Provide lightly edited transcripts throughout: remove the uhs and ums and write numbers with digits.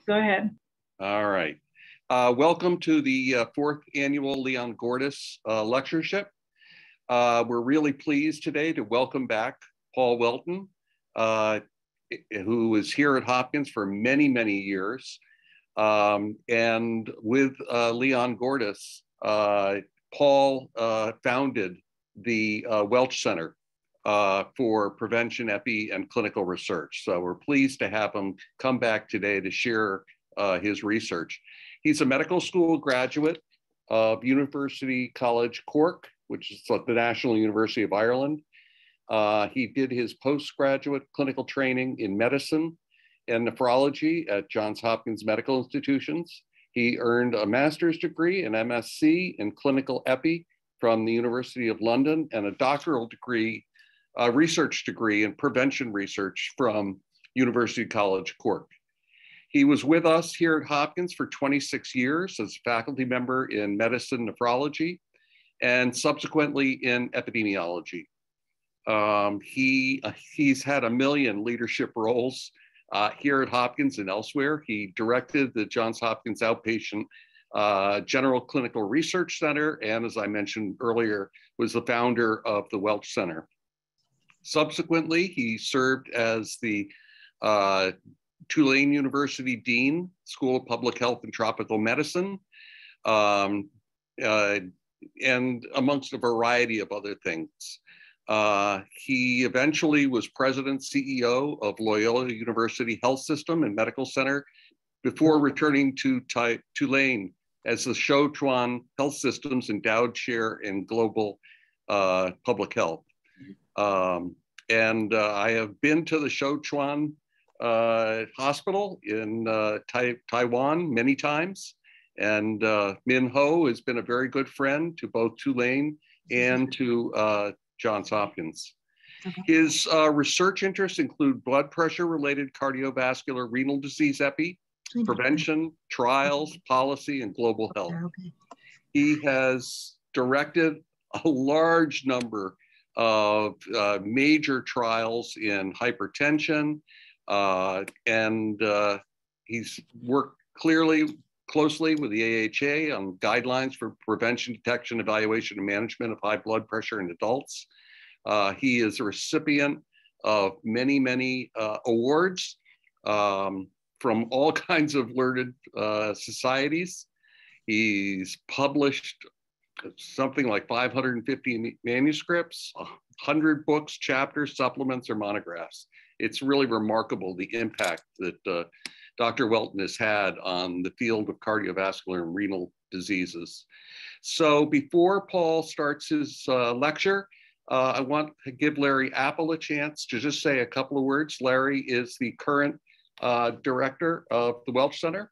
Go ahead. All right. Welcome to the fourth annual Leon Gordis Lectureship. We're really pleased today to welcome back Paul Whelton, who was here at Hopkins for many, many years. And with Leon Gordis, Paul founded the Welch Center for Prevention, Epi, and Clinical Research. So we're pleased to have him come back today to share his research. He's a medical school graduate of University College Cork, which is the National University of Ireland. He did his postgraduate clinical training in medicine and nephrology at Johns Hopkins Medical Institutions. He earned a master's degree, an MSc in clinical epi from the University of London, and a doctoral degree, research degree in prevention research from University College Cork. He was with us here at Hopkins for 26 years as a faculty member in medicine nephrology and subsequently in epidemiology. He's had a million leadership roles here at Hopkins and elsewhere. He directed the Johns Hopkins Outpatient General Clinical Research Center, and as I mentioned earlier, was the founder of the Welch Center. Subsequently, he served as the Tulane University Dean, School of Public Health and Tropical Medicine, and amongst a variety of other things. He eventually was president, CEO of Loyola University Health System and Medical Center before returning to Tulane as the Shou Chuan Health System's endowed chair in global public health. I have been to the Shou Chuan hospital in Taiwan many times. And Min Ho has been a very good friend to both Tulane and to Johns Hopkins. Okay. His research interests include blood pressure related cardiovascular renal disease epi, prevention, trials, policy, and global health. Okay. He has directed a large number of major trials in hypertension, and he's worked closely with the AHA on guidelines for prevention, detection, evaluation, and management of high blood pressure in adults. He is a recipient of many, many awards from all kinds of learned societies. He's published something like 550 manuscripts, 100 books, chapters, supplements, or monographs. It's really remarkable the impact that Dr. Whelton has had on the field of cardiovascular and renal diseases. So before Paul starts his lecture, I want to give Larry Apple a chance to just say a couple of words. Larry is the current director of the Welch Center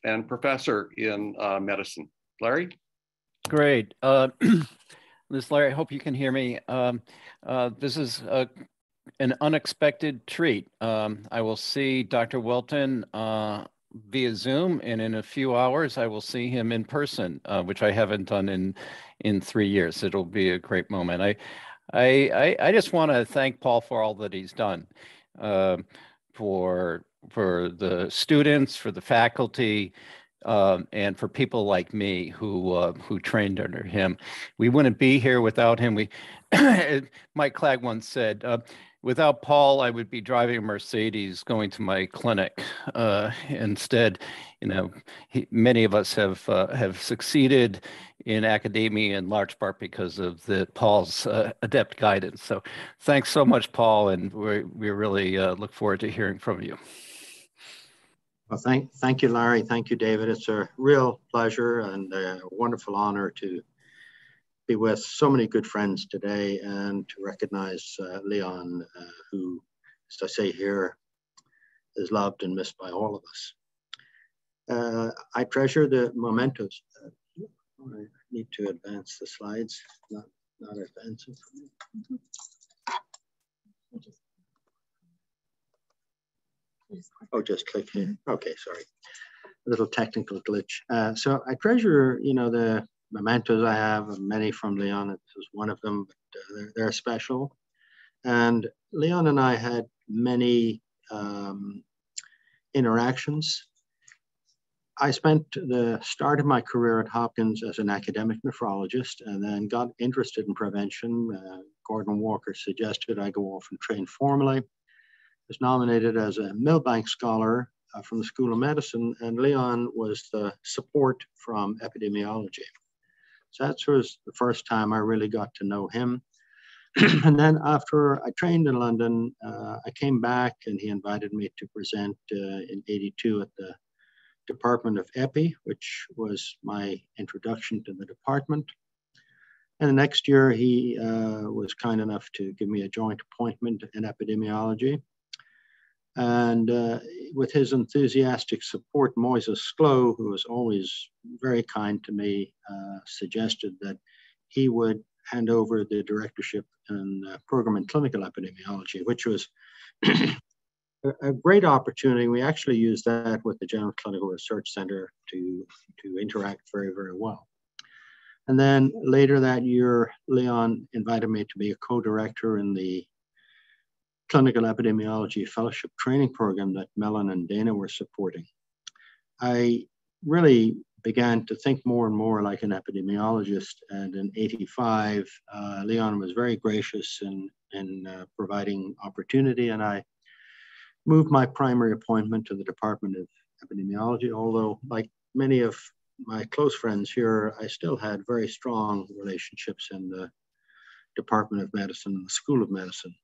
and professor in medicine. Larry? Great. This is Larry. I hope you can hear me. This is an unexpected treat. I will see Dr. Whelton via Zoom, and in a few hours I will see him in person, which I haven't done in 3 years. It'll be a great moment. I just want to thank Paul for all that he's done, for the students, for the faculty, and for people like me who trained under him. We wouldn't be here without him. Mike Clegg once said, without Paul, I would be driving a Mercedes going to my clinic. Instead, many of us have succeeded in academia in large part because of Paul's adept guidance. So thanks so much, Paul, and we really look forward to hearing from you. Well, thank you, Larry. Thank you, David. It's a real pleasure and a wonderful honor to be with so many good friends today and to recognize Leon, who, as I say here, is loved and missed by all of us. I treasure the mementos. I need to advance the slides, not advancing for me. Oh, just click here. Okay, sorry. A little technical glitch. So I treasure, the mementos I have, many from Leon. This is one of them, but they're special. And Leon and I had many interactions I spent the start of my career at Hopkins as an academic nephrologist and then got interested in prevention. Gordon Walker suggested I go off and train formally. Was nominated as a Milbank scholar from the School of Medicine, and Leon was the support from epidemiology. So that was the first time I really got to know him. And then after I trained in London, I came back and he invited me to present in '82 at the Department of Epi, which was my introduction to the department. And the next year, he was kind enough to give me a joint appointment in epidemiology. And with his enthusiastic support, Moises Sklo, who was always very kind to me, suggested that he would hand over the directorship and program in clinical epidemiology, which was a great opportunity. We actually used that with the General Clinical Research Center to interact very, very well. And then later that year, Leon invited me to be a co-director in the Clinical Epidemiology Fellowship Training Program that Mellon and Dana were supporting. I really began to think more and more like an epidemiologist, and in '85, Leon was very gracious in providing opportunity, and I moved my primary appointment to the Department of Epidemiology, although like many of my close friends here, I still had very strong relationships in the Department of Medicine and the School of Medicine.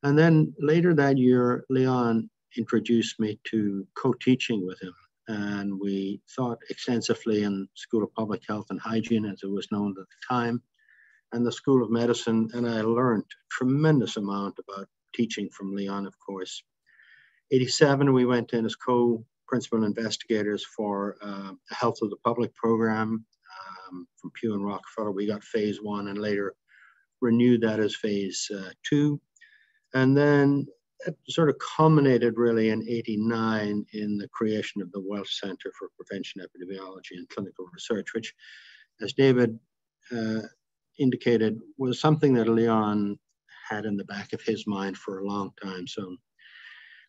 And then later that year, Leon introduced me to co-teaching with him. And we thought extensively in School of Public Health and Hygiene, as it was known at the time, and the School of Medicine. And I learned a tremendous amount about teaching from Leon, of course. '87, we went in as co-principal investigators for a Health of the Public program from Pew and Rockefeller. We got phase 1 and later renewed that as phase 2. And then it sort of culminated really in '89 in the creation of the Welsh Center for Prevention Epidemiology and Clinical Research, which, as David indicated, was something that Leon had in the back of his mind for a long time. So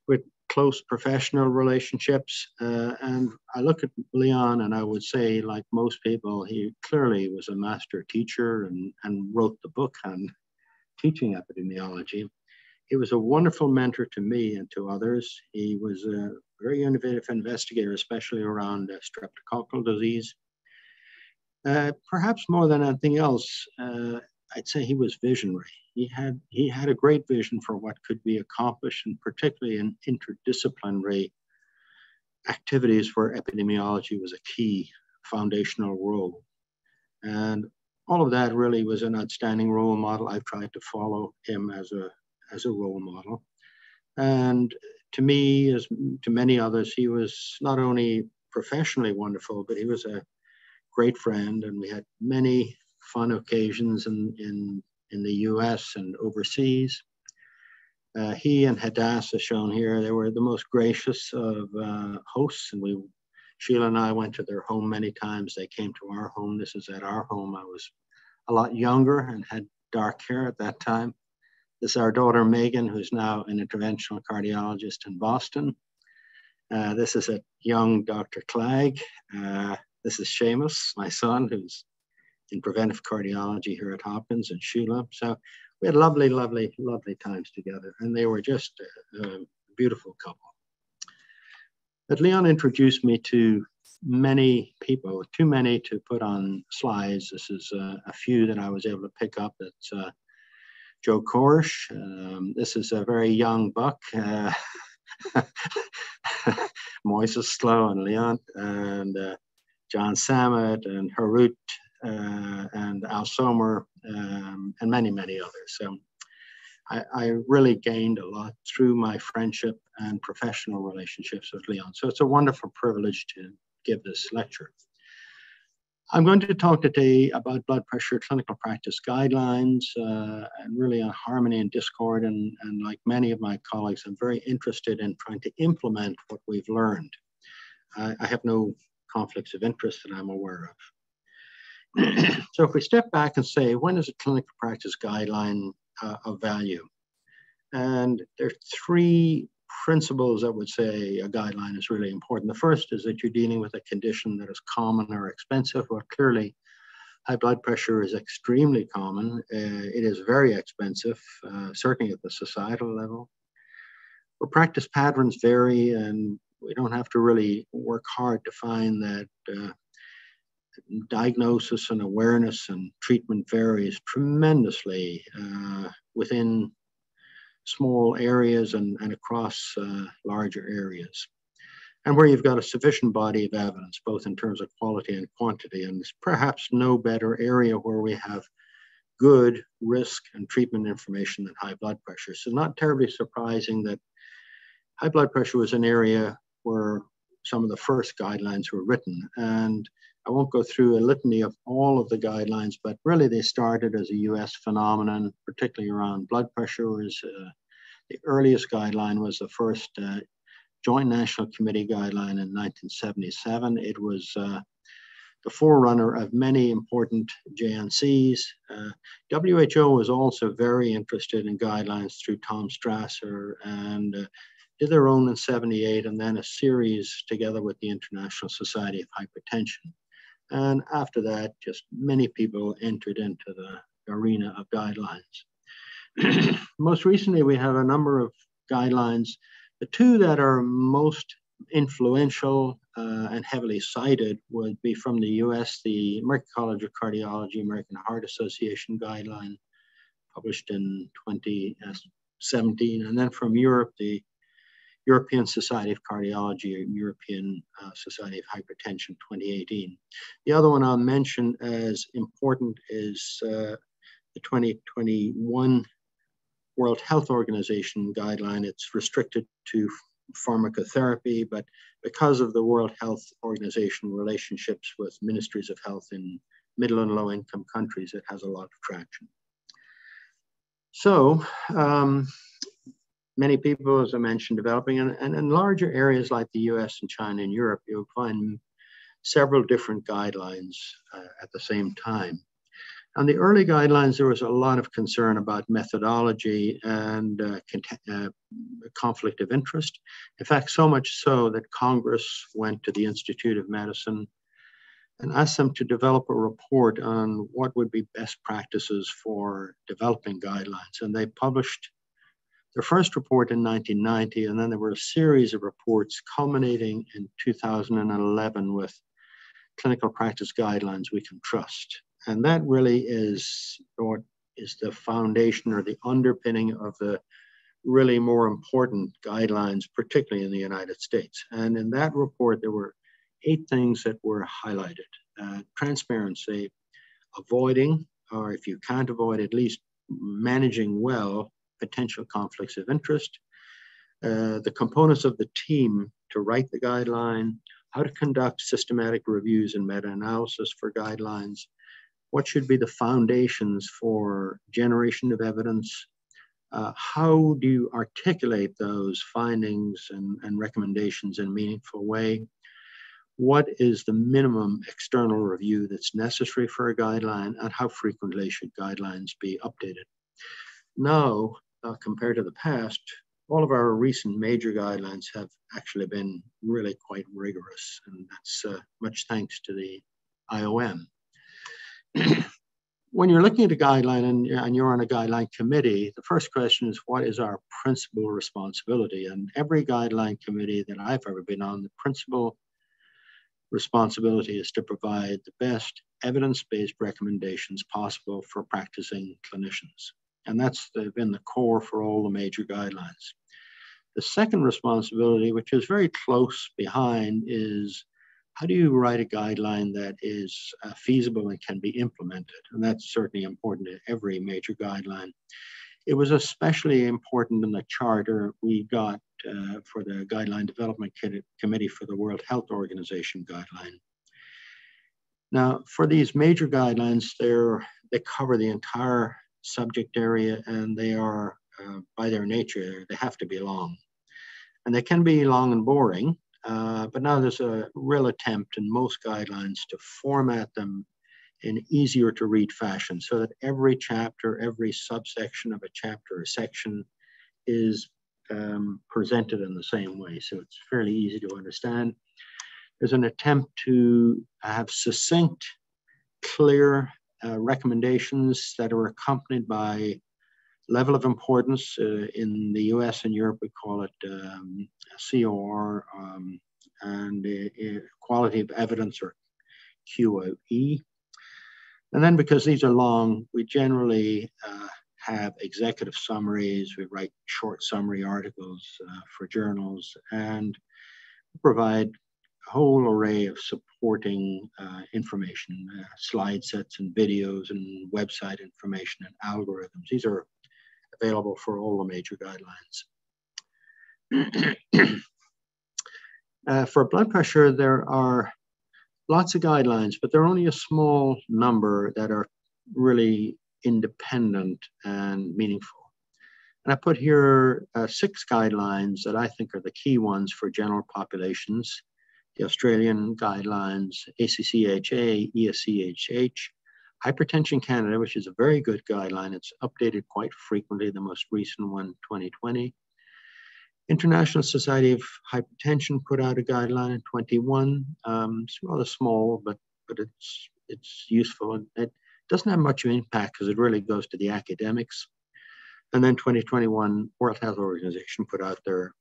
with close professional relationships, and I look at Leon and I would say, like most people, he clearly was a master teacher and wrote the book on teaching epidemiology. He was a wonderful mentor to me and to others. He was a very innovative investigator, especially around streptococcal disease. Perhaps more than anything else, I'd say he was visionary. He had a great vision for what could be accomplished, and particularly in interdisciplinary activities where epidemiology was a key foundational role. And all of that really was an outstanding role model. I've tried to follow him as a role model. And to me, as to many others, he was not only professionally wonderful, but he was a great friend, and we had many fun occasions in the US and overseas. He and Hadass, as shown here, they were the most gracious of hosts, and Sheila and I went to their home many times. They came to our home. This is at our home. I was a lot younger and had dark hair at that time. This is our daughter, Megan, who's now an interventional cardiologist in Boston. This is a young Dr. Clegg. This is Seamus, my son, who's in preventive cardiology here at Hopkins, and Sheila. So we had lovely, lovely, lovely times together, and they were just a beautiful couple. But Leon introduced me to many people, too many to put on slides. This is a few that I was able to pick up. That's Joe Korsh. This is a very young buck, Moises Sklo and Leon, and John Samet and Harut and Al Somer, and many, many others. So I really gained a lot through my friendship and professional relationships with Leon. So it's a wonderful privilege to give this lecture. I'm going to talk today about blood pressure clinical practice guidelines and really on harmony and discord. And like many of my colleagues, I'm very interested in trying to implement what we've learned. I have no conflicts of interest that I'm aware of. So if we step back and say, when is a clinical practice guideline of value? And there are three principles that would say a guideline is really important. The first is that you're dealing with a condition that is common or expensive. Well, clearly, high blood pressure is extremely common. It is very expensive, certainly at the societal level. Where practice patterns vary, and we don't have to really work hard to find that diagnosis and awareness and treatment varies tremendously within small areas and across larger areas. And where you've got a sufficient body of evidence, both in terms of quality and quantity, and there's perhaps no better area where we have good risk and treatment information than high blood pressure. So not terribly surprising that high blood pressure was an area where some of the first guidelines were written. And I won't go through a litany of all of the guidelines, but really they started as a US phenomenon, particularly around blood pressure. The earliest guideline was the first Joint National Committee guideline in 1977. It was the forerunner of many important JNCs. WHO was also very interested in guidelines through Tom Strasser, and did their own in 78, and then a series together with the International Society of Hypertension. And after that, just many people entered into the arena of guidelines. Most recently, we have a number of guidelines. The two that are most influential and heavily cited would be from the US, the American College of Cardiology, American Heart Association guideline, published in 2017, and then from Europe, the European Society of Cardiology, or European Society of Hypertension 2018. The other one I'll mention as important is the 2021 World Health Organization guideline. It's restricted to pharmacotherapy, but because of the World Health Organization relationships with ministries of health in middle and low income countries, it has a lot of traction. So, many people, as I mentioned, developing, and in larger areas like the US and China and Europe, you'll find several different guidelines at the same time. On the early guidelines, there was a lot of concern about methodology and conflict of interest. In fact, so much so that Congress went to the Institute of Medicine and asked them to develop a report on what would be best practices for developing guidelines. And they published their first report in 1990, and then there were a series of reports culminating in 2011 with Clinical Practice Guidelines We Can Trust. And that really is what is the foundation or the underpinning of the really more important guidelines, particularly in the United States. And in that report, there were 8 things that were highlighted. Transparency, avoiding, or if you can't avoid, at least managing well potential conflicts of interest, the components of the team to write the guideline, how to conduct systematic reviews and meta-analysis for guidelines, what should be the foundations for generation of evidence, how do you articulate those findings and recommendations in a meaningful way, what is the minimum external review that's necessary for a guideline, and how frequently should guidelines be updated. Now, compared to the past, all of our recent major guidelines have actually been really quite rigorous, and that's much thanks to the IOM. When you're looking at a guideline and you're on a guideline committee, the first question is, what is our principal responsibility? And every guideline committee that I've ever been on, the principal responsibility is to provide the best evidence-based recommendations possible for practicing clinicians. And that's been the core for all the major guidelines. The second responsibility, which is very close behind, is how do you write a guideline that is feasible and can be implemented? And that's certainly important in every major guideline. It was especially important in the charter we got for the Guideline Development Committee for the World Health Organization guideline. Now, for these major guidelines, they cover the entire subject area, and they are, by their nature, they have to be long. And they can be long and boring, but now there's a real attempt in most guidelines to format them in easier to read fashion so that every chapter, every subsection of a chapter or section is presented in the same way, so it's fairly easy to understand. There's an attempt to have succinct, clear recommendations that are accompanied by level of importance. In the US and Europe, we call it COR, and quality of evidence, or QOE. And then, because these are long, we generally have executive summaries. We write short summary articles for journals, and provide a whole array of supporting information, slide sets and videos and website information and algorithms. These are available for all the major guidelines. For blood pressure, there are lots of guidelines, but there are only a small number that are really independent and meaningful. And I put here 6 guidelines that I think are the key ones for general populations: the Australian guidelines, ACCHA, ESCHH, Hypertension Canada, which is a very good guideline. It's updated quite frequently, the most recent one, 2020. International Society of Hypertension put out a guideline in 21. It's rather small, but it's useful. And it doesn't have much of an impact because it really goes to the academics. And then 2021, World Health Organization put out their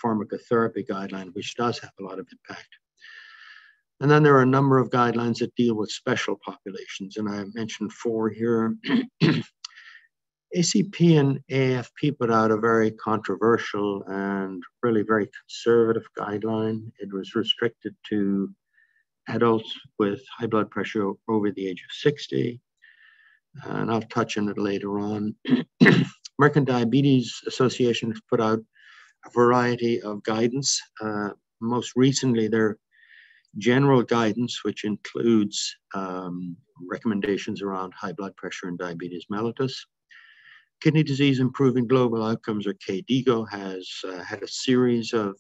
pharmacotherapy guideline, which does have a lot of impact. And then there are a number of guidelines that deal with special populations, and I mentioned 4 here. ACP and AFP put out a very controversial and really very conservative guideline. It was restricted to adults with high blood pressure over the age of 60, and I'll touch on it later on. American Diabetes Association has put out a variety of guidance. Most recently, their general guidance, which includes recommendations around high blood pressure and diabetes mellitus. Kidney Disease Improving Global Outcomes, or KDIGO, has had a series of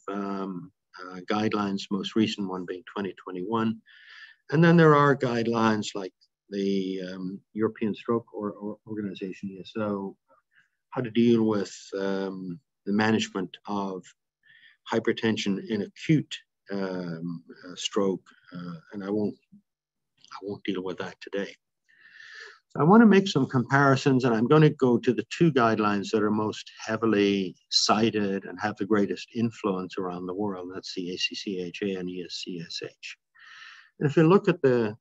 guidelines, most recent one being 2021. And then there are guidelines like the European Stroke Organization, ESO, how to deal with the management of hypertension in acute stroke, and I won't deal with that today. So I want to make some comparisons, and I'm going to go to the 2 guidelines that are most heavily cited and have the greatest influence around the world. That's the ACCHA and ESCSH. And if you look at the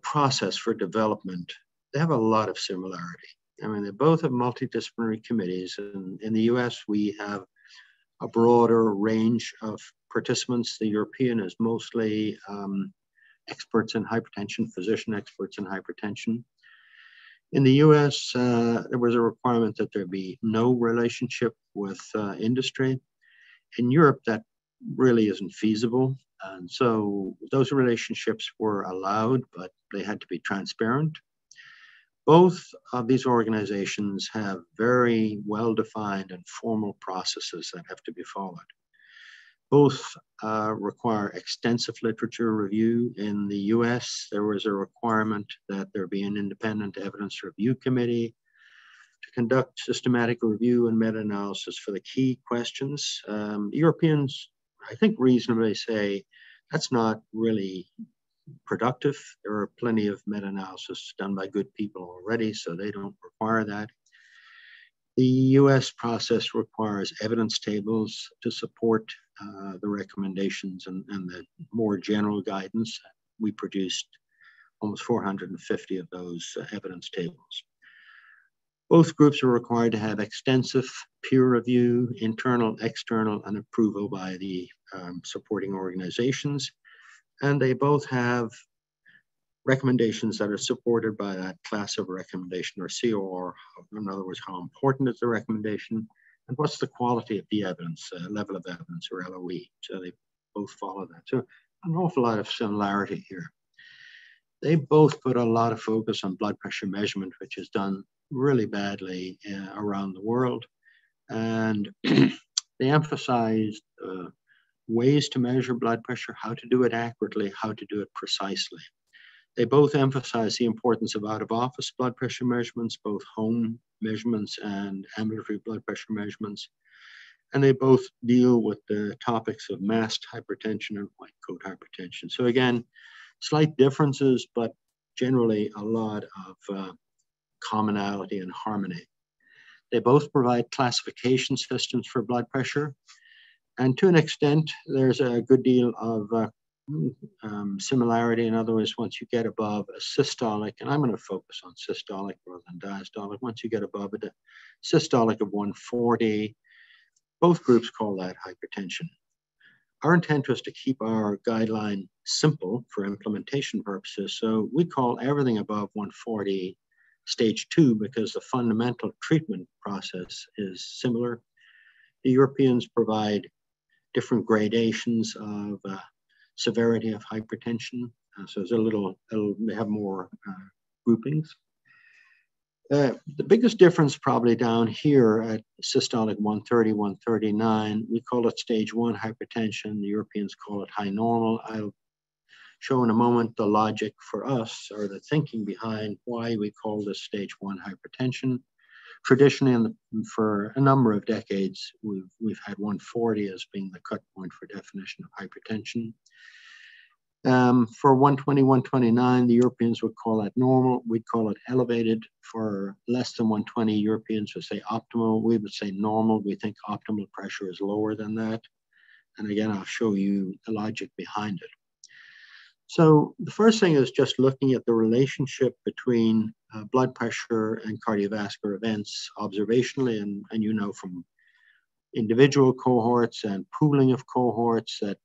process for development, they have a lot of similarity. I mean, they both have multidisciplinary committees, and in the US, we have a broader range of participants. The European is mostly experts in hypertension, physician experts in hypertension. In the US, there was a requirement that there be no relationship with industry. In Europe, that really isn't feasible. And so those relationships were allowed, but they had to be transparent. Both of these organizations have very well-defined and formal processes that have to be followed. Both require extensive literature review. In the US, there was a requirement that there be an independent evidence review committee to conduct systematic review and meta-analysis for the key questions. Europeans, I think, reasonably say that's not really productive. There are plenty of meta-analysis done by good people already, so they don't require that. The US process requires evidence tables to support the recommendations and the more general guidance. We produced almost 450 of those evidence tables. Both groups are required to have extensive peer review, internal, external, and approval by the supporting organizations. And they both have recommendations that are supported by that class of recommendation, or COR. In other words, how important is the recommendation and what's the quality of the evidence, level of evidence, or LOE. So they both follow that. So an awful lot of similarity here. They both put a lot of focus on blood pressure measurement, which is done really badly around the world. And they emphasized ways to measure blood pressure, how to do it accurately, how to do it precisely. They both emphasize the importance of out-of-office blood pressure measurements, both home measurements and ambulatory blood pressure measurements. and they both deal with the topics of masked hypertension and white coat hypertension. So again, slight differences, but generally a lot of commonality and harmony. They both provide classification systems for blood pressure. And to an extent, there's a good deal of similarity. In other words, once you get above a systolic, and I'm going to focus on systolic rather than diastolic, once you get above a systolic of 140, both groups call that hypertension. Our intent was to keep our guideline simple for implementation purposes. So we call everything above 140 stage 2 because the fundamental treatment process is similar. The Europeans provide different gradations of severity of hypertension. So there's they have more groupings. The biggest difference probably down here at systolic 130, 139, we call it stage 1 hypertension. The Europeans call it high normal. I'll show in a moment the logic for us, or the thinking behind why we call this stage 1 hypertension. Traditionally, for a number of decades, we've had 140 as being the cut point for definition of hypertension. For 120, 129, the Europeans would call that normal. We'd call it elevated. For less than 120, Europeans would say optimal. We would say normal. We think optimal pressure is lower than that. And again, I'll show you the logic behind it. So the first thing is just looking at the relationship between blood pressure and cardiovascular events observationally, and you know from individual cohorts and pooling of cohorts that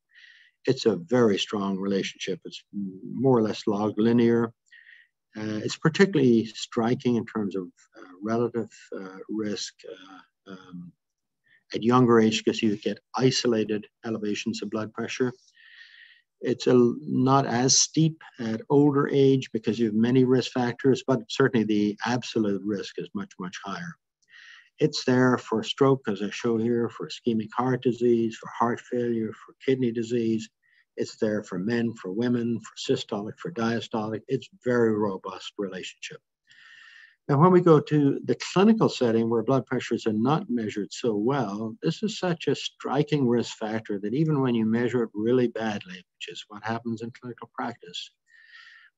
it's a very strong relationship. It's more or less log linear. It's particularly striking in terms of relative risk at younger age because you get isolated elevations of blood pressure. It's not as steep at older age because you have many risk factors, but certainly the absolute risk is much, much higher. It's there for stroke, as I show here, for ischemic heart disease, for heart failure, for kidney disease. It's there for men, for women, for systolic, for diastolic. It's very robust relationship. Now, when we go to the clinical setting where blood pressures are not measured so well, this is such a striking risk factor that even when you measure it really badly, which is what happens in clinical practice,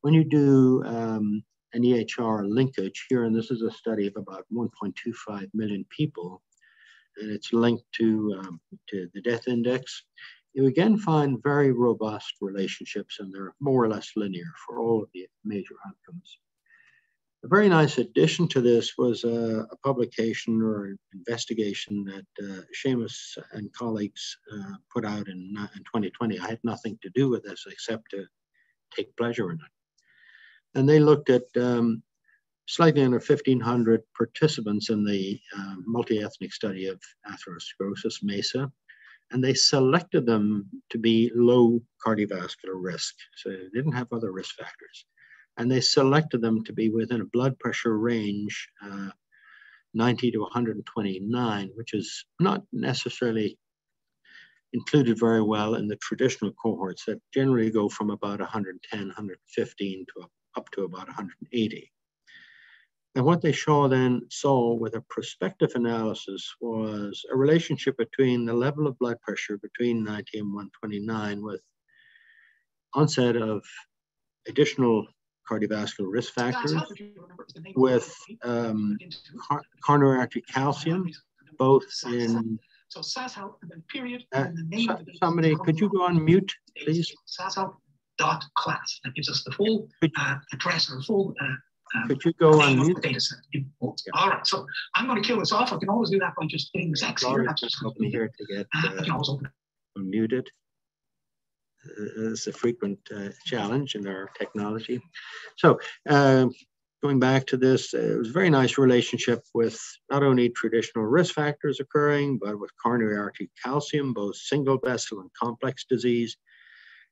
when you do an EHR linkage here, and this is a study of about 1.25 million people, and it's linked to the death index, you again find very robust relationships, and they're more or less linear for all of the major outcomes. A very nice addition to this was a publication or an investigation that Seamus and colleagues put out in 2020. I had nothing to do with this except to take pleasure in it. And they looked at slightly under 1,500 participants in the multi-ethnic study of atherosclerosis, MESA, and they selected them to be low cardiovascular risk. So they didn't have other risk factors. And they selected them to be within a blood pressure range 90 to 129, which is not necessarily included very well in the traditional cohorts that generally go from about 110, 115 to up to about 180. And what they saw with a prospective analysis was a relationship between the level of blood pressure between 90 and 129 with onset of additional cardiovascular risk factors, with coronary artery calcium, both in... somebody, could you go on mute, please? Class. That gives us the full address and the full could you go on mute? Data set. All right, so I'm going to kill this off. I can always do that by just hitting this X here. Help me here to get I can always open it. Unmuted. It's a frequent challenge in our technology. So going back to this, it was a very nice relationship with not only traditional risk factors occurring, but with coronary artery calcium, both single vessel and complex disease,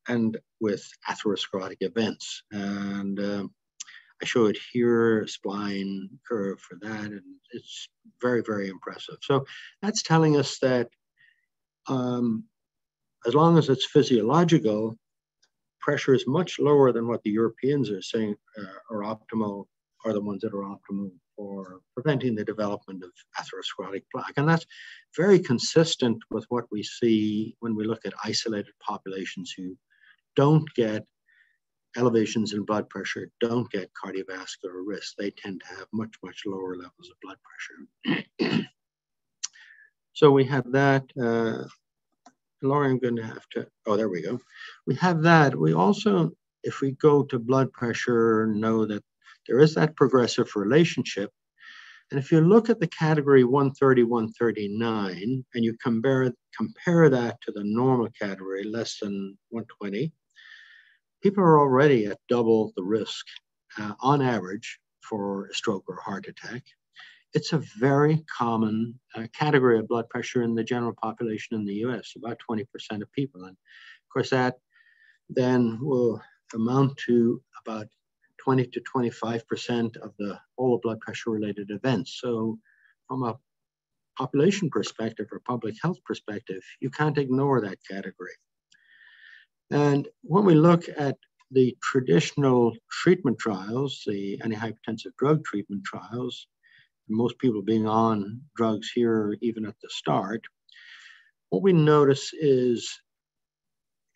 and with atherosclerotic events. And I show it here, spline curve for that, and it's very, very impressive. So that's telling us that as long as it's physiological, pressure is much lower than what the Europeans are saying are optimal, are the ones that are optimal for preventing the development of atherosclerotic plaque. And that's very consistent with what we see when we look at isolated populations who don't get elevations in blood pressure, don't get cardiovascular risk. They tend to have much, much lower levels of blood pressure. So we have that. Laura, I'm going to have to, oh, there we go. We have that. We also, if we go to blood pressure, know that there is that progressive relationship. And if you look at the category 130, 139, and you compare that to the normal category, less than 120, people are already at double the risk on average for a stroke or a heart attack. It's a very common category of blood pressure in the general population in the US, about 20% of people. And of course, that then will amount to about 20 to 25% of all blood pressure related events. So from a population perspective or public health perspective, you can't ignore that category. And when we look at the traditional treatment trials, the antihypertensive drug treatment trials, most people being on drugs here even at the start, what we notice is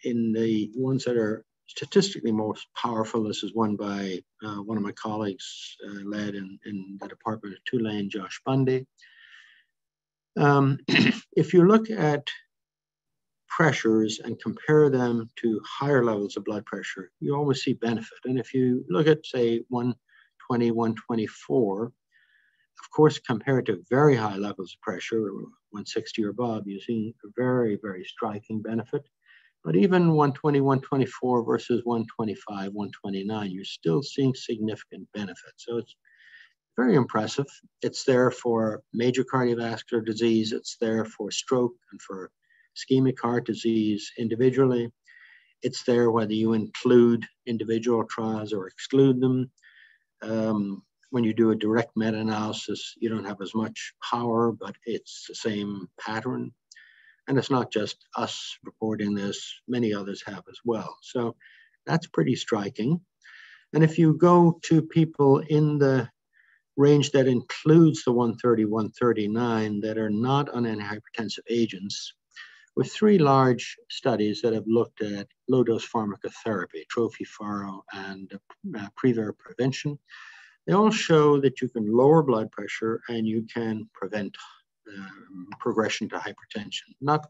in the ones that are statistically most powerful, this is one by one of my colleagues led in the Department of Tulane, Josh Bundy. If you look at pressures and compare them to higher levels of blood pressure, you always see benefit. And if you look at, say, 120, 124, of course, compared to very high levels of pressure, 160 or above, you see a very, very striking benefit. But even 120, 124 versus 125, 129, you're still seeing significant benefit. So it's very impressive. It's there for major cardiovascular disease. It's there for stroke and for ischemic heart disease individually. It's there whether you include individual trials or exclude them. When you do a direct meta-analysis, you don't have as much power, but it's the same pattern. And it's not just us reporting this, many others have as well. So that's pretty striking. And if you go to people in the range that includes the 130, 139 that are not on antihypertensive agents, with 3 large studies that have looked at low-dose pharmacotherapy, trophy pharo and Prevera prevention, they all show that you can lower blood pressure and you can prevent progression to hypertension. Not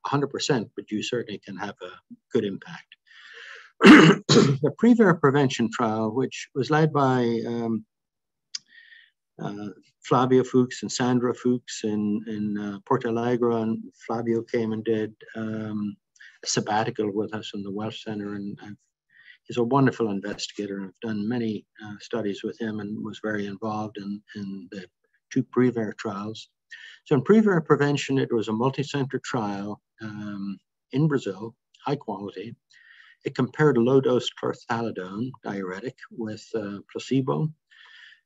100%, but you certainly can have a good impact. The Prevera prevention trial, which was led by Flavio Fuchs and Sandra Fuchs in Porto Alegre, and Flavio came and did a sabbatical with us in the Welsh Center, and he's a wonderful investigator, and I've done many studies with him and was very involved in the 2 Prevera trials. So in Prevera prevention, it was a multi-center trial in Brazil, high quality. It compared low-dose chlorthalidone diuretic with placebo.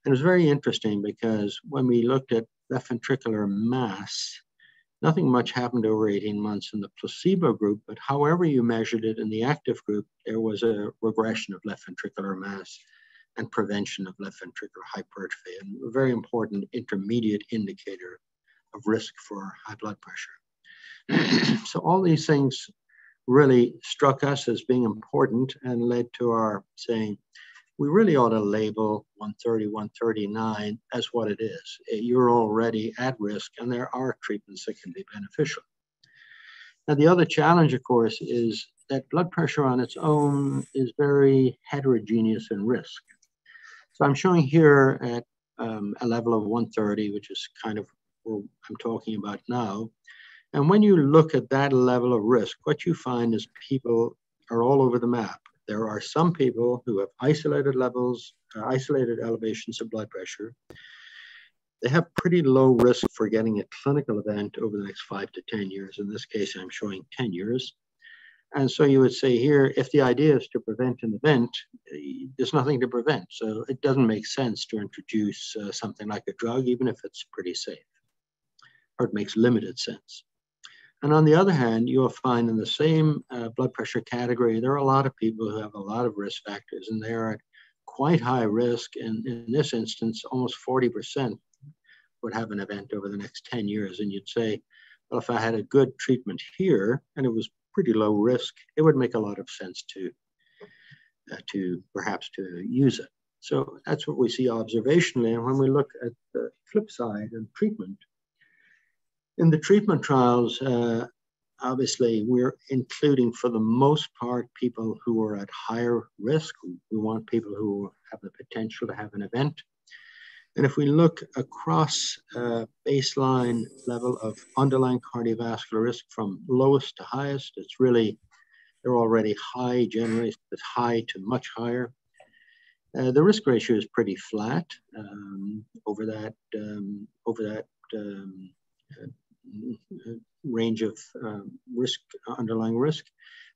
And it was very interesting because when we looked at left ventricular mass, nothing much happened over 18 months in the placebo group, but however you measured it in the active group, there was a regression of left ventricular mass and prevention of left ventricular hypertrophy, and a very important intermediate indicator of risk for high blood pressure. So all these things really struck us as being important and led to our saying, we really ought to label 130, 139 as what it is. You're already at risk, and there are treatments that can be beneficial. Now, the other challenge, of course, is that blood pressure on its own is very heterogeneous in risk. So I'm showing here at a level of 130, which is kind of what I'm talking about now. And when you look at that level of risk, what you find is people are all over the map. There are some people who have isolated levels, isolated elevations of blood pressure. They have pretty low risk for getting a clinical event over the next 5 to 10 years. In this case, I'm showing 10 years. And so you would say here, if the idea is to prevent an event, there's nothing to prevent. So it doesn't make sense to introduce something like a drug, even if it's pretty safe, or it makes limited sense. And on the other hand, you'll find in the same blood pressure category, there are a lot of people who have a lot of risk factors, and they are at quite high risk. And in this instance, almost 40% would have an event over the next 10 years. And you'd say, well, if I had a good treatment here and it was pretty low risk, it would make a lot of sense to perhaps to use it. So that's what we see observationally. And when we look at the flip side and treatment, in the treatment trials, obviously we're including for the most part people who are at higher risk. We want people who have the potential to have an event. And if we look across baseline level of underlying cardiovascular risk from lowest to highest, it's really, they're already high, generally it's high to much higher. The risk ratio is pretty flat over that range of risk, underlying risk.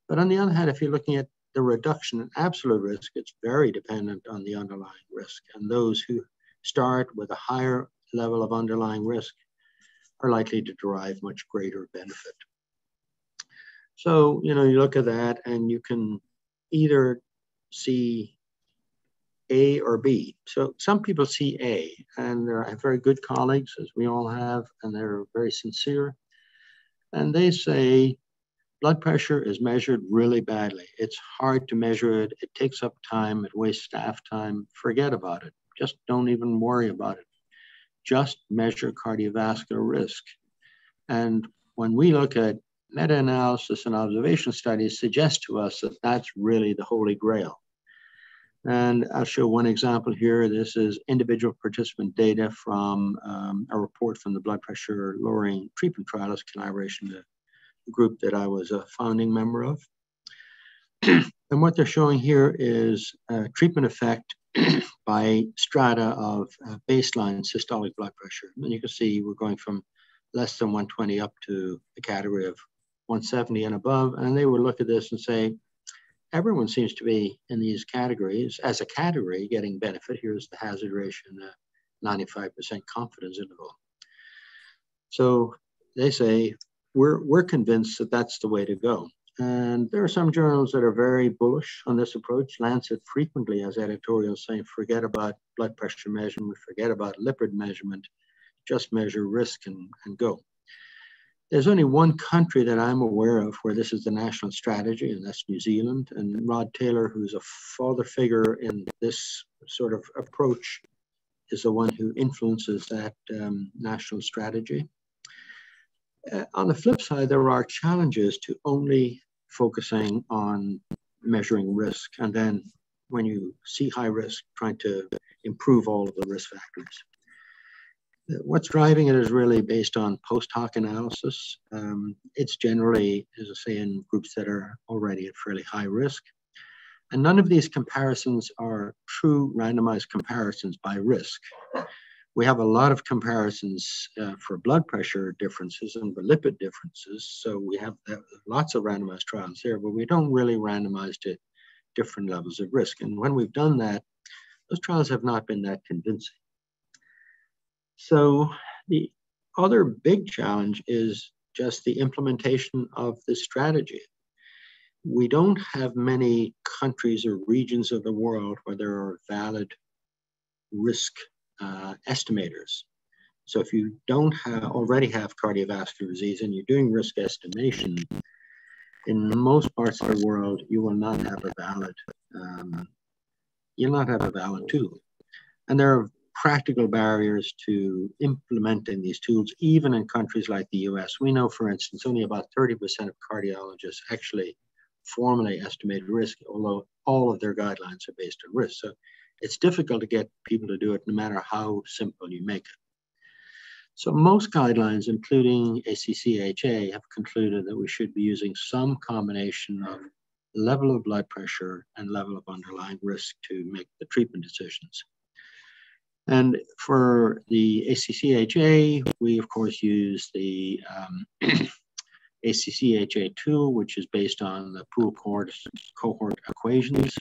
But on the other hand, if you're looking at the reduction in absolute risk, it's very dependent on the underlying risk. And those who start with a higher level of underlying risk are likely to derive much greater benefit. So, you know, you look at that and you can either see A or B. So some people see A, and they're very good colleagues, as we all have, and they're very sincere. And they say blood pressure is measured really badly. It's hard to measure it. It takes up time. It wastes staff time. Forget about it. Just don't even worry about it. Just measure cardiovascular risk. And when we look at meta-analysis and observation studies, suggest to us that that's really the holy grail. And I'll show one example here. This is individual participant data from a report from the blood pressure lowering treatment trials collaboration, the group that I was a founding member of. And what they're showing here is treatment effect by strata of baseline systolic blood pressure. And you can see we're going from less than 120 up to a category of 170 and above. And they would look at this and say, everyone seems to be in these categories as a category getting benefit. Here's the hazard ratio and the 95% confidence interval. So they say, we're convinced that that's the way to go. And there are some journals that are very bullish on this approach. Lancet frequently has editorials saying, forget about blood pressure measurement, forget about lipid measurement, just measure risk and go. There's only one country that I'm aware of where this is the national strategy, and that's New Zealand. And Rod Taylor, who's a father figure in this sort of approach, is the one who influences that national strategy. On the flip side, there are challenges to only focusing on measuring risk, and then when you see high risk, trying to improve all of the risk factors. What's driving it is really based on post hoc analysis. It's generally, as I say, in groups that are already at fairly high risk. And none of these comparisons are true randomized comparisons by risk. We have a lot of comparisons for blood pressure differences and for lipid differences. So we have lots of randomized trials there, but we don't really randomize to different levels of risk. And when we've done that, those trials have not been that convincing. So the other big challenge is just the implementation of this strategy. We don't have many countries or regions of the world where there are valid risk estimators. So if you don't already have cardiovascular disease and you're doing risk estimation, in most parts of the world, you will not have a valid, tool. And there are practical barriers to implementing these tools, even in countries like the US. We know, for instance, only about 30% of cardiologists actually formally estimate risk, although all of their guidelines are based on risk. So it's difficult to get people to do it no matter how simple you make it. So most guidelines, including ACCHA, have concluded that we should be using some combination of level of blood pressure and level of underlying risk to make the treatment decisions. And for the ACCHA, we of course use the ACCHA tool, which is based on the pool cohort equations.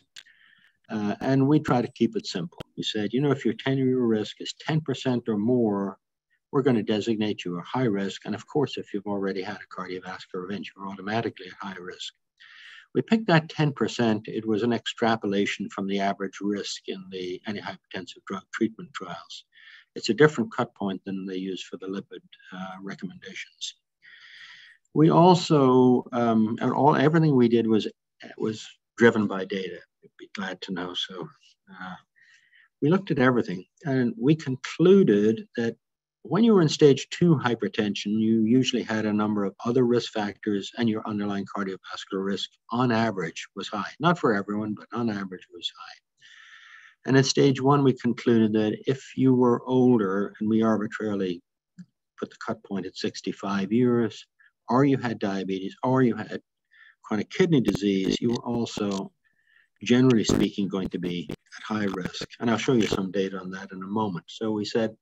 And we try to keep it simple. We said, you know, if your 10-year risk is 10% or more, we're going to designate you a high risk. And of course, if you've already had a cardiovascular event, you're automatically at high risk. We picked that 10%. It was an extrapolation from the average risk in the antihypertensive drug treatment trials. It's a different cut point than they use for the lipid recommendations. We also, everything we did was driven by data. You'd be glad to know. So we looked at everything, and we concluded that when you were in stage 2 hypertension, you usually had a number of other risk factors, and your underlying cardiovascular risk on average was high. Not for everyone, but on average was high. And at stage 1, we concluded that if you were older, and we arbitrarily put the cut point at 65 years, or you had diabetes, or you had chronic kidney disease, you were also, generally speaking, going to be at high risk. And I'll show you some data on that in a moment. So we said,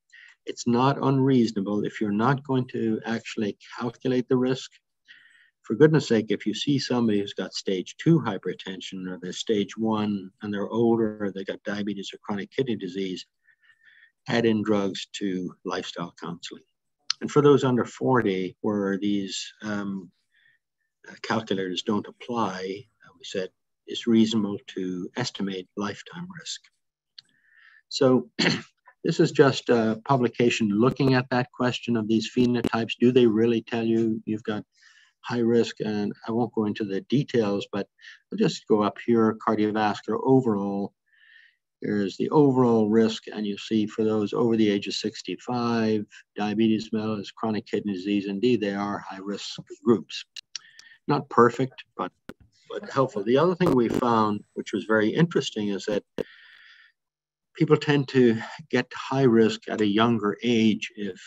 it's not unreasonable if you're not going to actually calculate the risk. For goodness sake, if you see somebody who's got stage 2 hypertension, or they're stage 1 and they're older, or they got diabetes or chronic kidney disease, add in drugs to lifestyle counseling. And for those under 40, where these calculators don't apply, we said it's reasonable to estimate lifetime risk. So this is just a publication looking at that question of these phenotypes. Do they really tell you you've got high risk? And I won't go into the details, but I'll just go up here, cardiovascular overall. Here's the overall risk, and you see for those over the age of 65, diabetes, mellitus, chronic kidney disease, indeed, they are high-risk groups. Not perfect, but helpful. The other thing we found, which was very interesting, is that people tend to get to high risk at a younger age if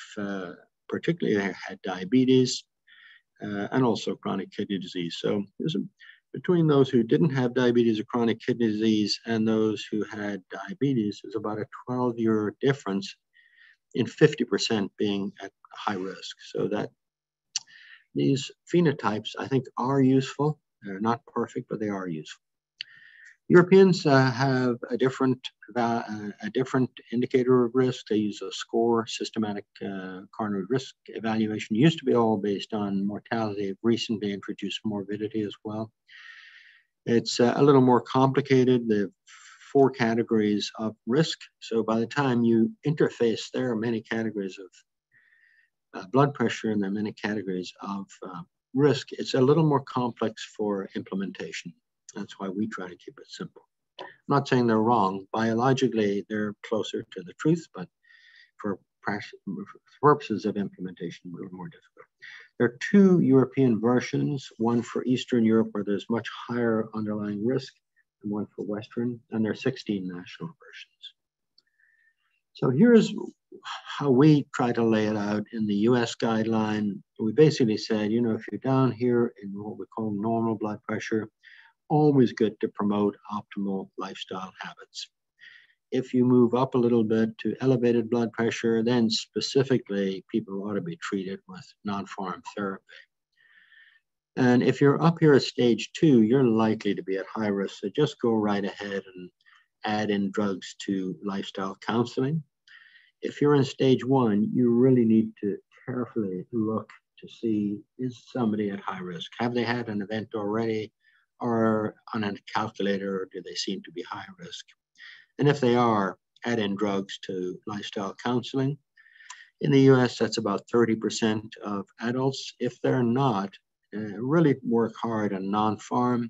particularly they had diabetes and also chronic kidney disease. So between those who didn't have diabetes or chronic kidney disease and those who had diabetes, there's about a 12-year difference in 50% being at high risk. So that these phenotypes, I think, are useful. They're not perfect, but they are useful. Europeans have a different indicator of risk. They use a SCORE, systematic coronary risk evaluation. It used to be all based on mortality. They've recently introduced morbidity as well. It's a little more complicated. There are 4 categories of risk. So by the time you interface, there are many categories of blood pressure, and there are many categories of risk. It's a little more complex for implementation. That's why we try to keep it simple. I'm not saying they're wrong. Biologically, they're closer to the truth, but for purposes of implementation, a little more difficult. There are 2 European versions, one for Eastern Europe, where there's much higher underlying risk, and one for Western, and there are 16 national versions. So here's how we try to lay it out in the US guideline. We basically said, you know, if you're down here in what we call normal blood pressure, always good to promote optimal lifestyle habits. If you move up a little bit to elevated blood pressure, then specifically people ought to be treated with non-pharm therapy. And if you're up here at stage 2, you're likely to be at high risk. So just go right ahead and add in drugs to lifestyle counseling. If you're in stage 1, you really need to carefully look to see, is somebody at high risk? Have they had an event already, or on a calculator, or do they seem to be high risk? And if they are, add in drugs to lifestyle counseling. In the US, that's about 30% of adults. If they're not, really work hard on non-pharm.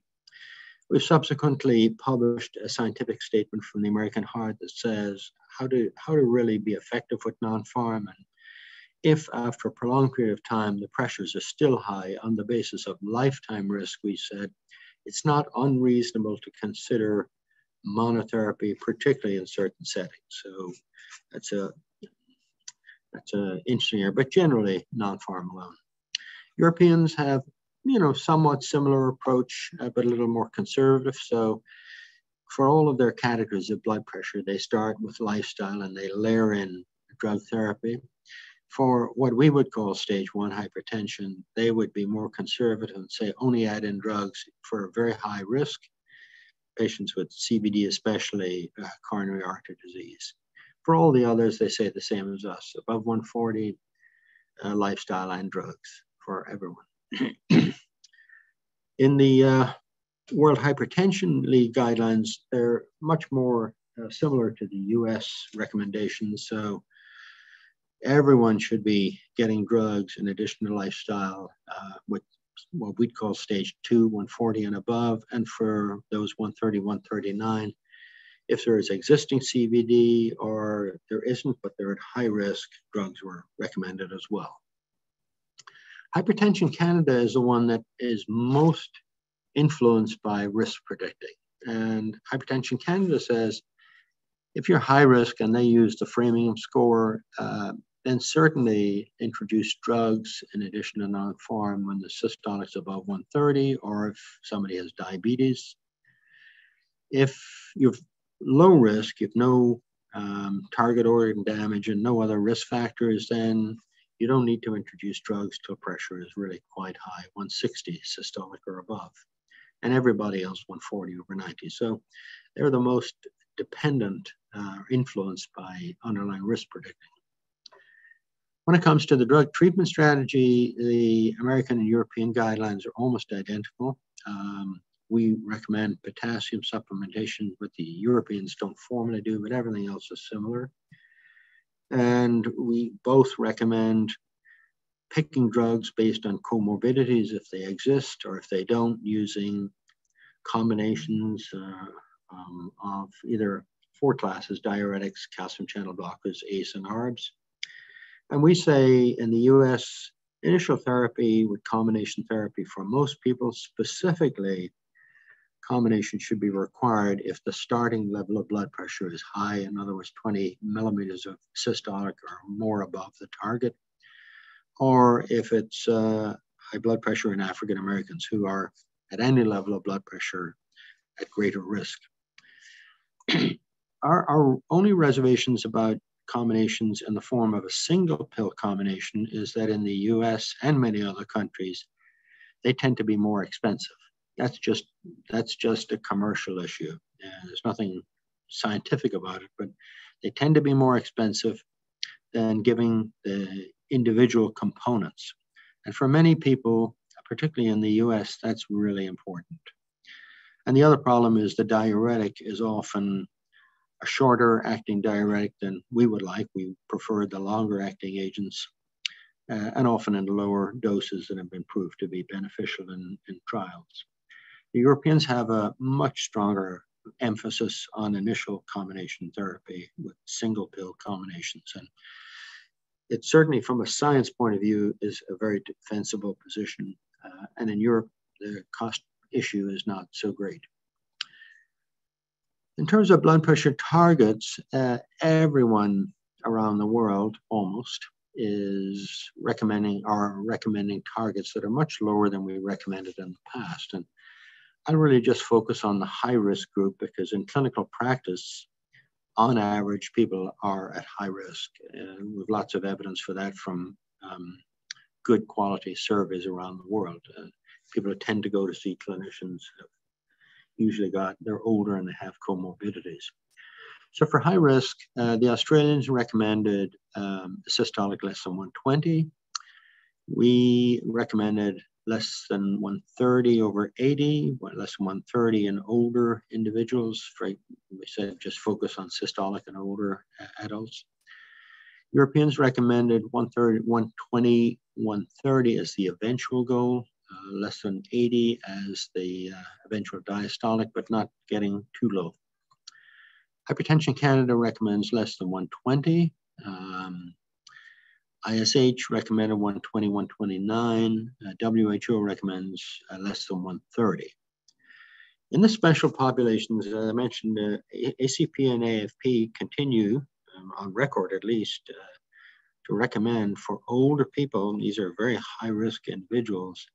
We've subsequently published a scientific statement from the American Heart that says how to really be effective with non-pharm. And if after a prolonged period of time, the pressures are still high on the basis of lifetime risk, we said, it's not unreasonable to consider monotherapy, particularly in certain settings. So that's an interesting area, but generally non-pharm alone. Europeans have, you know, somewhat similar approach, but a little more conservative. So for all of their categories of blood pressure, they start with lifestyle and they layer in drug therapy. For what we would call stage 1 hypertension, they would be more conservative and say only add in drugs for very high risk, patients with CVD, especially coronary artery disease. For all the others, they say the same as us, above 140, lifestyle and drugs for everyone. In the World Hypertension League guidelines, they're much more similar to the US recommendations. So everyone should be getting drugs in addition to lifestyle with what we'd call stage 2, 140 and above. And for those 130, 139, if there is existing CVD or there isn't, but they're at high risk, drugs were recommended as well. Hypertension Canada is the one that is most influenced by risk predicting. And Hypertension Canada says, if you're high risk and they use the Framingham score, then certainly introduce drugs in addition to non-pharm when the systolic's above 130, or if somebody has diabetes. If you're low risk, if no target organ damage and no other risk factors, then you don't need to introduce drugs till pressure is really quite high, 160 systolic or above. And everybody else 140 over 90. So they're the most dependent, influenced by underlying risk predicting. When it comes to the drug treatment strategy, the American and European guidelines are almost identical. We recommend potassium supplementation, but the Europeans don't formally do, but everything else is similar. And we both recommend picking drugs based on comorbidities if they exist, or if they don't, using combinations of either 4 classes: diuretics, calcium channel blockers, ACE, and ARBs. And we say in the US, initial therapy with combination therapy for most people, specifically, combination should be required if the starting level of blood pressure is high, in other words, 20 millimeters of systolic or more above the target, or if it's high blood pressure in African Americans who are at any level of blood pressure at greater risk. Our only reservations about combinations in the form of a single pill combination is that in the US and many other countries, they tend to be more expensive. That's just a commercial issue. There's nothing scientific about it, but they tend to be more expensive than giving the individual components. And for many people, particularly in the US, that's really important. And the other problem is the diuretic is often a shorter acting diuretic than we would like. We prefer the longer acting agents, and often in lower doses that have been proved to be beneficial in trials. The Europeans have a much stronger emphasis on initial combination therapy with single pill combinations. And it certainly, from a science point of view, is a very defensible position. And in Europe, the cost issue is not so great. In terms of blood pressure targets, everyone around the world almost is recommending targets that are much lower than we recommended in the past. And I really just focus on the high-risk group because in clinical practice, on average, people are at high risk. And we have lots of evidence for that from good quality surveys around the world. People who tend to go to see clinicians have usually they're older and they have comorbidities. So for high risk, the Australians recommended systolic less than 120. We recommended less than 130 over 80, less than 130 in older individuals. We said just focus on systolic and older adults. Europeans recommended 130, 120, 130 as the eventual goal, less than 80 as the eventual diastolic, but not getting too low. Hypertension Canada recommends less than 120. ISH recommended 120, 129. WHO recommends less than 130. In the special populations, as I mentioned, ACP and AFP continue, on record at least, to recommend for older people, and these are very high-risk individuals.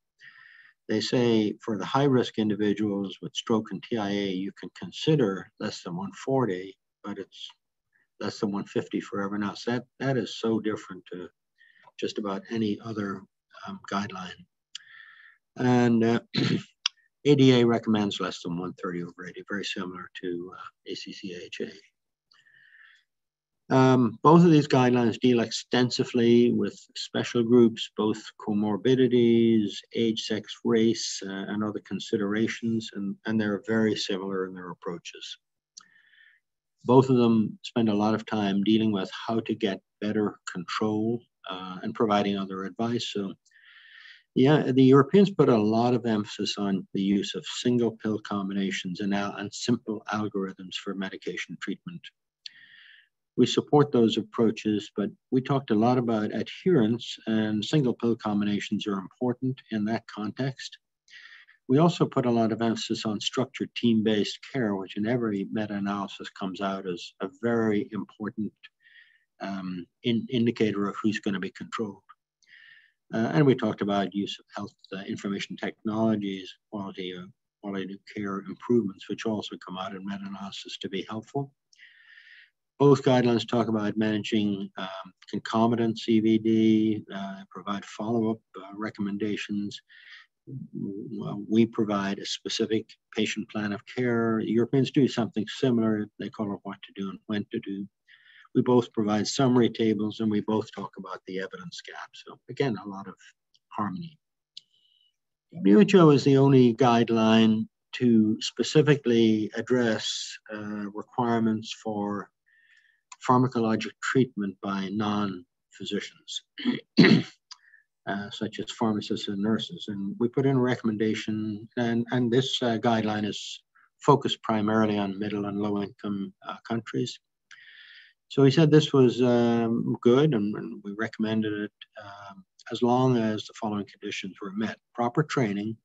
They say for the high-risk individuals with stroke and TIA, you can consider less than 140, but it's less than 150 for everyone else. That is so different to just about any other guideline. And ADA recommends less than 130 over 80, very similar to ACC-AHA. Both of these guidelines deal extensively with special groups, both comorbidities, age, sex, race, and other considerations, and they're very similar in their approaches. Both of them spend a lot of time dealing with how to get better control and providing other advice. So yeah, the Europeans put a lot of emphasis on the use of single pill combinations and simple algorithms for medication treatment. We support those approaches, but we talked a lot about adherence, and single pill combinations are important in that context. We also put a lot of emphasis on structured team-based care, which in every meta-analysis comes out as a very important indicator of who's going to be controlled. And we talked about use of health information technologies, quality of care improvements, which also come out in meta-analysis to be helpful. Both guidelines talk about managing concomitant CVD, provide follow-up recommendations. We provide a specific patient plan of care. Europeans do something similar. They call it what to do and when to do. We both provide summary tables, and we both talk about the evidence gap. So again, a lot of harmony. WHO is the only guideline to specifically address requirements for pharmacologic treatment by non-physicians, such as pharmacists and nurses. And we put in a recommendation, and this guideline is focused primarily on middle and low-income countries. So we said this was good, and we recommended it as long as the following conditions were met: proper training,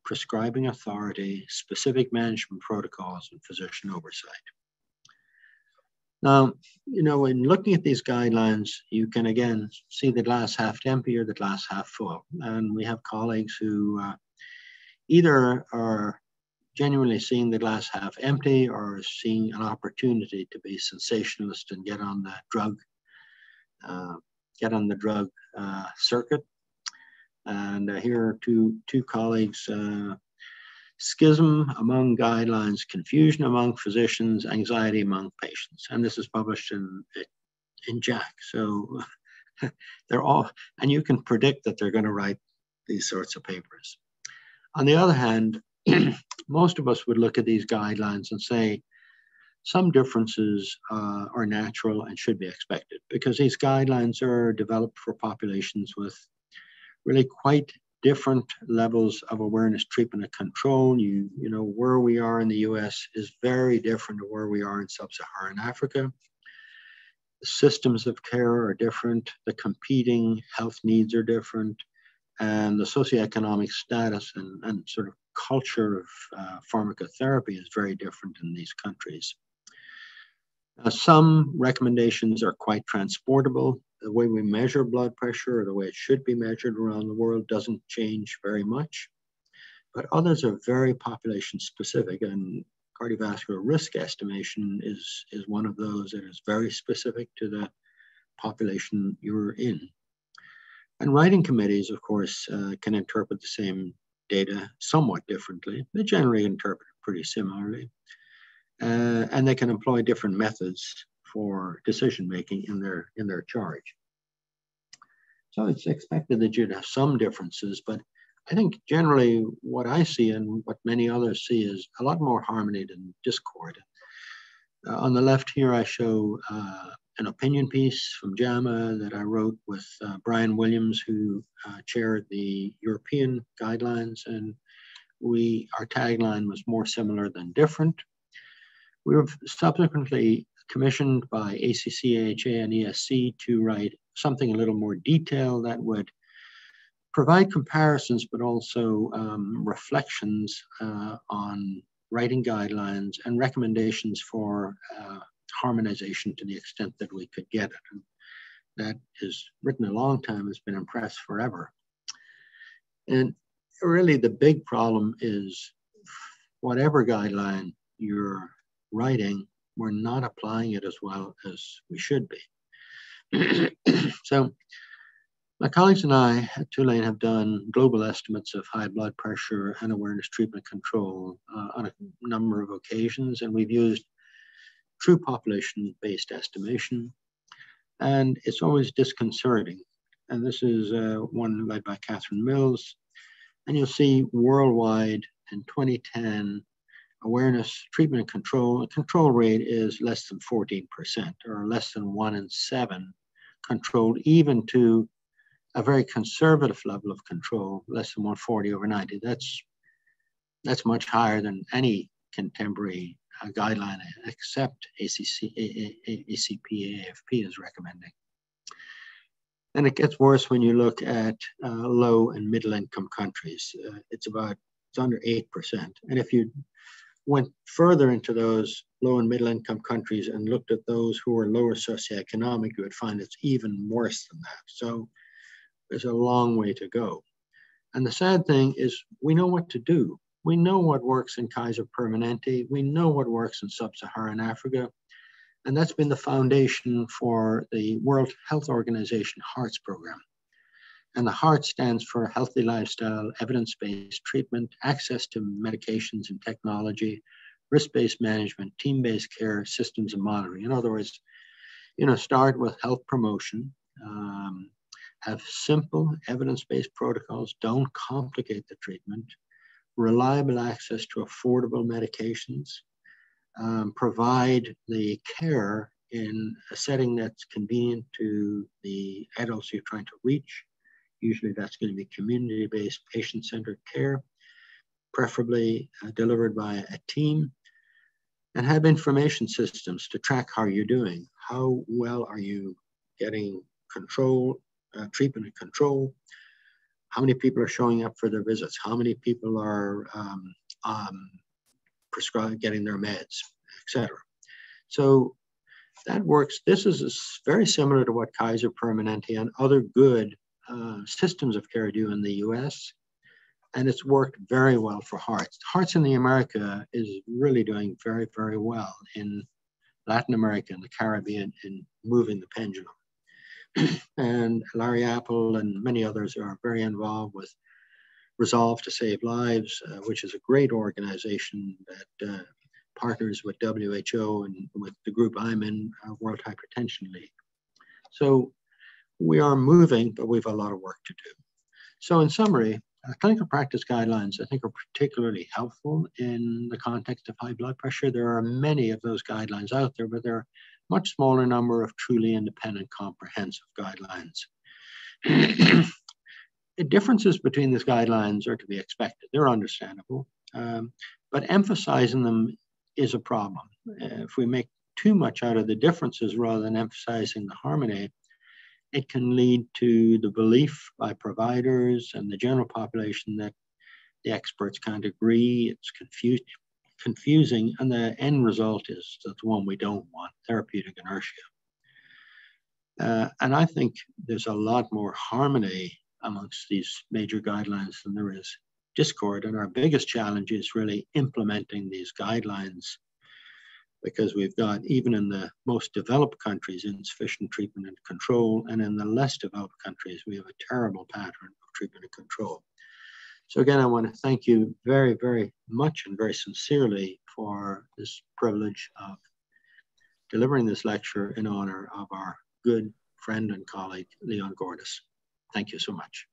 prescribing authority, specific management protocols, and physician oversight. Now, you know, in looking at these guidelines, you can again see the glass half empty or the glass half full. And we have colleagues who either are genuinely seeing the glass half empty or seeing an opportunity to be sensationalist and get on the drug circuit. And here are two colleagues: schism among guidelines, confusion among physicians, anxiety among patients. And this is published in JACC. So they're all, and you can predict that they're going to write these sorts of papers. On the other hand, most of us would look at these guidelines and say some differences are natural and should be expected, because these guidelines are developed for populations with really quite different levels of awareness, treatment, and control. You know, where we are in the US is very different to where we are in sub-Saharan Africa. The systems of care are different, the competing health needs are different, and the socioeconomic status and sort of culture of pharmacotherapy is very different in these countries. Some recommendations are quite transportable. The way we measure blood pressure, or the way it should be measured around the world, doesn't change very much. But others are very population specific, and cardiovascular risk estimation is one of those that is very specific to the population you're in. And writing committees, of course, can interpret the same data somewhat differently. They generally interpret it pretty similarly. And they can employ different methods for decision-making in their charge. So it's expected that you'd have some differences, but I think generally what I see and what many others see is a lot more harmony than discord. On the left here, I show an opinion piece from JAMA that I wrote with Brian Williams, who chaired the European guidelines, and our tagline was more similar than different. We were subsequently commissioned by ACC, AHA, and ESC to write something a little more detailed that would provide comparisons, but also reflections on writing guidelines and recommendations for harmonization to the extent that we could get it. And that is written a long time, has been in press forever. And really the big problem is whatever guideline you're writing, we're not applying it as well as we should be. So my colleagues and I at Tulane have done global estimates of high blood pressure and awareness treatment control on a number of occasions, and we've used true population-based estimation, and it's always disconcerting. And this is one led by Catherine Mills, and you'll see worldwide in 2010, awareness, treatment, and control. The control rate is less than 14%, or less than 1 in 7 controlled, even to a very conservative level of control, less than 140/90. That's much higher than any contemporary guideline, except ACP AFP is recommending. And it gets worse when you look at low and middle income countries. It's under 8%. And if you went further into those low and middle income countries and looked at those who are lower socioeconomic, you would find it's even worse than that. So there's a long way to go. And the sad thing is we know what to do. We know what works in Kaiser Permanente. We know what works in sub-Saharan Africa. And that's been the foundation for the World Health Organization HEARTS program. And the HEART stands for Healthy Lifestyle, Evidence-Based Treatment, Access to Medications and Technology, Risk-Based Management, Team-Based Care, Systems and Monitoring. In other words, start with health promotion, have simple evidence-based protocols, don't complicate the treatment, reliable access to affordable medications, provide the care in a setting that's convenient to the adults you're trying to reach. Usually that's going to be community-based, patient-centered care, preferably delivered by a team, and have information systems to track how you're doing. How well are you getting control, treatment and control? How many people are showing up for their visits? How many people are prescribed, getting their meds, etc. So that works. This is very similar to what Kaiser Permanente and other good systems of care do in the US, and it's worked very well for HEARTS. HEARTS in the America is really doing very, very well in Latin America and the Caribbean in moving the pendulum. And Larry Apple and many others are very involved with Resolve to Save Lives, which is a great organization that partners with WHO and with the group I'm in, World Hypertension League. So we are moving, but we have a lot of work to do. So in summary, clinical practice guidelines, I think, are particularly helpful in the context of high blood pressure. There are many of those guidelines out there, but there are a much smaller number of truly independent, comprehensive guidelines. The differences between these guidelines are to be expected. They're understandable, but emphasizing them is a problem. If we make too much out of the differences rather than emphasizing the harmony, it can lead to the belief by providers and the general population that the experts can't agree. It's confusing, and the end result is the one we don't want, therapeutic inertia. And I think there's a lot more harmony amongst these major guidelines than there is discord. And our biggest challenge is really implementing these guidelines, because we've got, even in the most developed countries, insufficient treatment and control, and in the less developed countries, we have a terrible pattern of treatment and control. So again, I want to thank you very, very much and very sincerely for this privilege of delivering this lecture in honor of our good friend and colleague, Leon Gordis. Thank you so much.